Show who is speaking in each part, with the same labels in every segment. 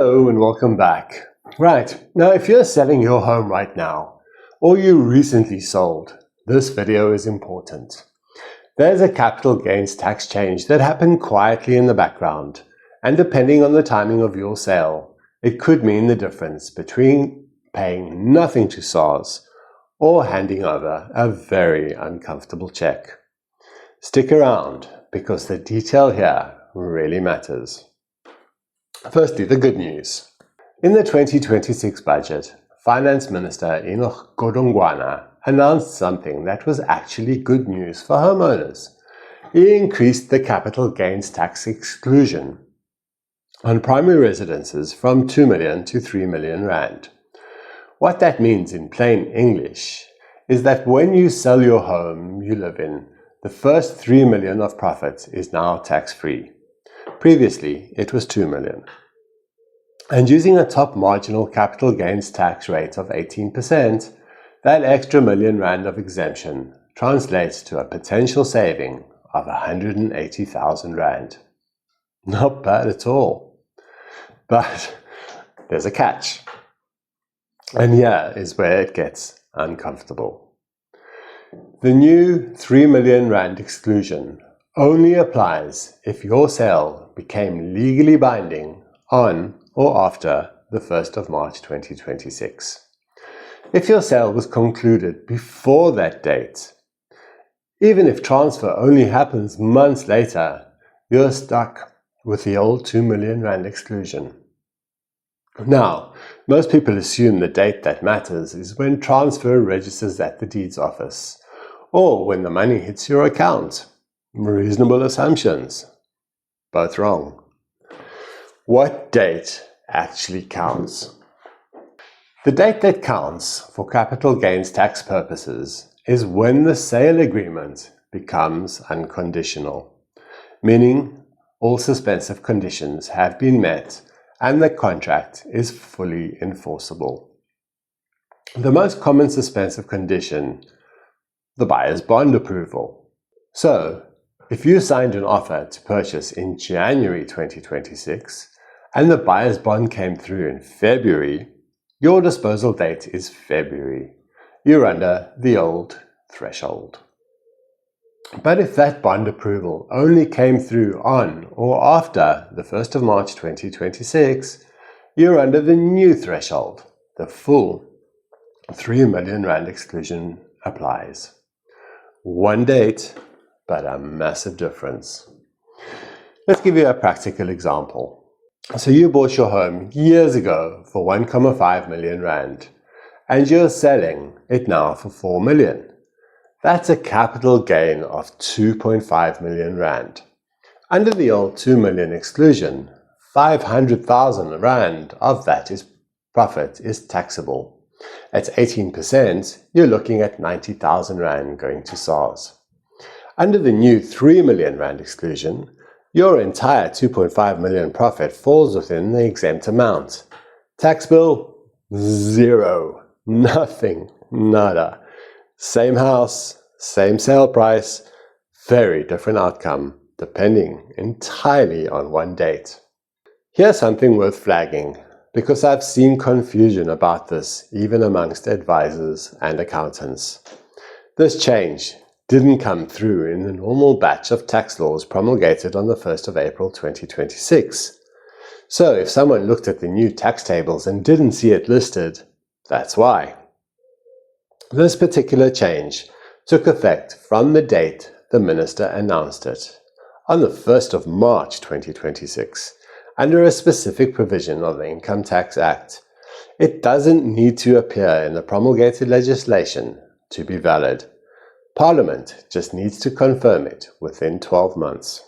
Speaker 1: Hello and welcome back. Right, now if you're selling your home right now, or you recently sold, this video is important. There's a capital gains tax change that happened quietly in the background, and depending on the timing of your sale, it could mean the difference between paying nothing to SARS or handing over a very uncomfortable check. Stick around, because the detail here really matters. Firstly, the good news. In the 2026 budget, Finance Minister Enoch Godongwana announced something that was actually good news for homeowners. He increased the capital gains tax exclusion on primary residences from 2 million to 3 million rand. What that means in plain English is that when you sell your home you live in, the first 3 million of profit is now tax-free. Previously, it was 2 million. And using a top marginal capital gains tax rate of 18%, that extra million rand of exemption translates to a potential saving of 180,000 rand. Not bad at all. But there's a catch. And here is where it gets uncomfortable. The new 3 million rand exclusion only applies if your sale became legally binding on or after the 1st of March 2026. If your sale was concluded before that date, even if transfer only happens months later, you're stuck with the old 2 million rand exclusion. Now, most people assume the date that matters is when transfer registers at the deeds office, or when the money hits your account. Reasonable assumptions. Both wrong. What date actually counts? The date that counts for capital gains tax purposes is when the sale agreement becomes unconditional, meaning all suspensive conditions have been met and the contract is fully enforceable. The most common suspensive condition, the buyer's bond approval. So, if you signed an offer to purchase in January 2026 and the buyer's bond came through in February, your disposal date is February. You're under the old threshold. But if that bond approval only came through on or after the 1st of March 2026, you're under the new threshold. The full 3 million rand exclusion applies. One date, but a massive difference. Let's give you a practical example. So you bought your home years ago for 1.5 million rand and you're selling it now for 4 million. That's a capital gain of 2.5 million rand. Under the old 2 million exclusion, 500,000 rand of that profit is taxable. At 18%, you're looking at 90,000 rand going to SARS. Under the new 3 million rand exclusion, your entire 2.5 million profit falls within the exempt amount. Tax bill? Zero. Nothing. Nada. Same house, same sale price, very different outcome, depending entirely on one date. Here's something worth flagging, because I've seen confusion about this even amongst advisors and accountants. This change didn't come through in the normal batch of tax laws promulgated on the 1st of April 2026. So if someone looked at the new tax tables and didn't see it listed, that's why. This particular change took effect from the date the Minister announced it, on the 1st of March 2026, under a specific provision of the Income Tax Act. It doesn't need to appear in the promulgated legislation to be valid. Parliament just needs to confirm it within 12 months.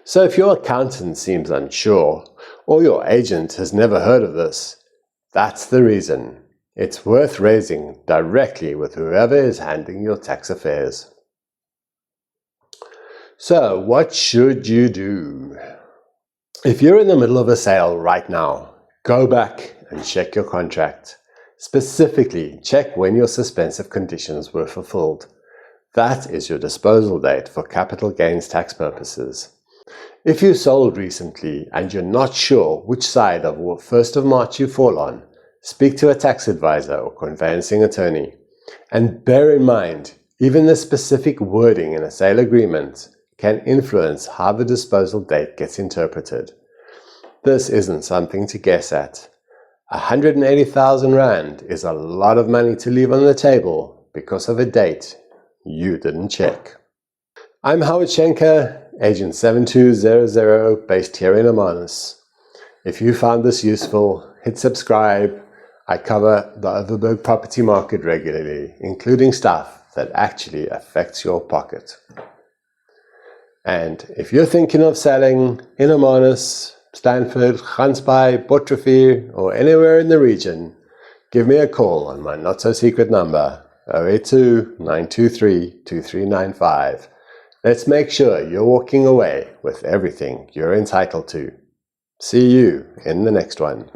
Speaker 1: So if your accountant seems unsure, or your agent has never heard of this, that's the reason. It's worth raising directly with whoever is handling your tax affairs. So, what should you do? If you're in the middle of a sale right now, go back and check your contract. Specifically, check when your suspensive conditions were fulfilled. That is your disposal date for capital gains tax purposes. If you sold recently and you're not sure which side of 1st of March you fall on, speak to a tax advisor or conveyancing attorney. And bear in mind, even the specific wording in a sale agreement can influence how the disposal date gets interpreted. This isn't something to guess at. 180,000 Rand is a lot of money to leave on the table because of a date you didn't check. I'm Howard Schenker, Agent 7200, based here in Hermanus. If you found this useful, hit subscribe. I cover the Overberg property market regularly, including stuff that actually affects your pocket. And if you're thinking of selling in Hermanus, Stanford, Gansbaai, Bottreffier, or anywhere in the region, give me a call on my not-so-secret number, 082-923-2395. Let's make sure you're walking away with everything you're entitled to. See you in the next one.